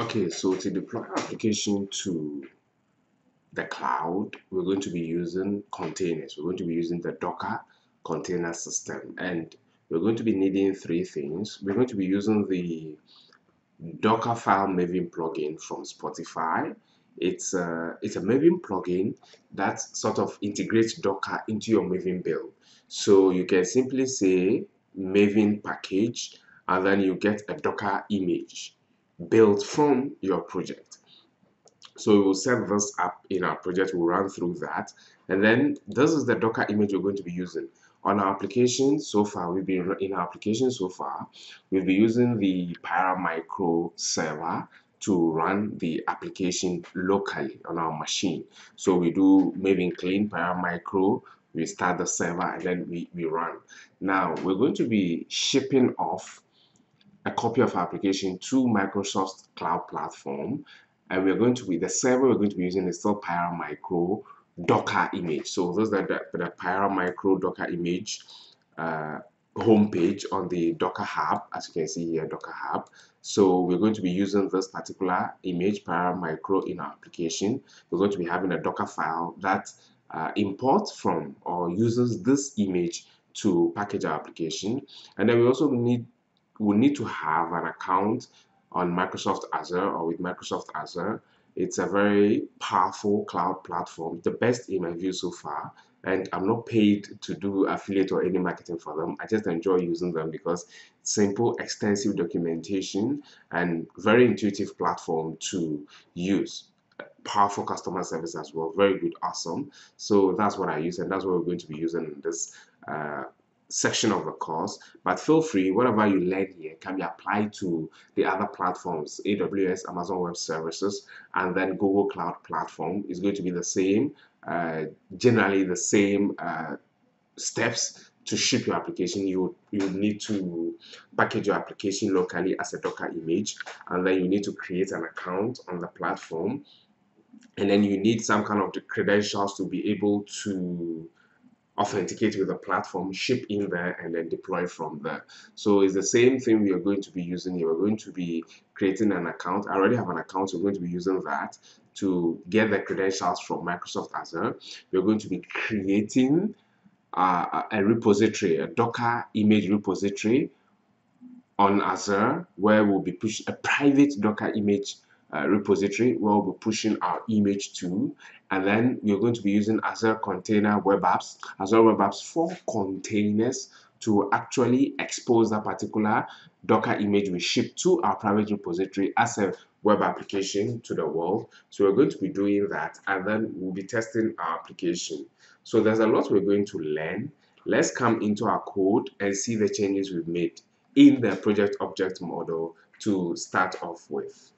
Okay, so to deploy our application to the cloud, we're going to be using containers. We're going to be using the Docker container system, and we're going to be needing three things. We're going to be using the Docker file Maven plugin from Spotify. It's a Maven plugin that sort of integrates Docker into your Maven build. So you can simply say Maven package, and then you get a Docker image built from your project. So we'll set this up in our project, we'll run through that. And then this is the Docker image we're going to be using. On our application so far, we've been using the Paramicro server to run the application locally on our machine. So we do Maven clean Paramicro, we start the server, and then we run. Now we're going to be shipping off a copy of our application to Microsoft Cloud Platform, and we're going to be the server we're going to be using is still Paramicro Docker image. So those are the Paramicro Docker image homepage on the Docker Hub, as you can see here, Docker Hub. So we're going to be using this particular image Paramicro in our application. We're going to be having a Docker file that imports from or uses this image to package our application, and then we also need to have an account on Microsoft Azure or with Microsoft Azure. It's a very powerful cloud platform, the best in my view so far, and I'm not paid to do affiliate or any marketing for them. I just enjoy using them because simple, extensive documentation and very intuitive platform to use. Powerful customer service as well, very good, awesome. So that's what I use, and that's what we're going to be using in this section of the course. But feel free, whatever you learn here can be applied to the other platforms, AWS, Amazon Web Services, and then Google Cloud Platform is going to be the same, generally the same steps to ship your application. You need to package your application locally as a Docker image, and then you need to create an account on the platform, and then you need some kind of the credentials to be able to authenticate with the platform, ship in there, and then deploy from there. So it's the same thing we are going to be using here. We're going to be creating an account. I already have an account, so we're going to be using that to get the credentials from Microsoft Azure. We're going to be creating a repository, a Docker image repository on Azure, where we'll be pushing a private Docker image repository where we'll be pushing our image to, and then we're going to be using Azure Container Web Apps, Azure Web Apps for containers to actually expose that particular Docker image we ship to our private repository as a web application to the world. So we're going to be doing that, and then we'll be testing our application. So there's a lot we're going to learn. Let's come into our code and see the changes we've made in the project object model to start off with.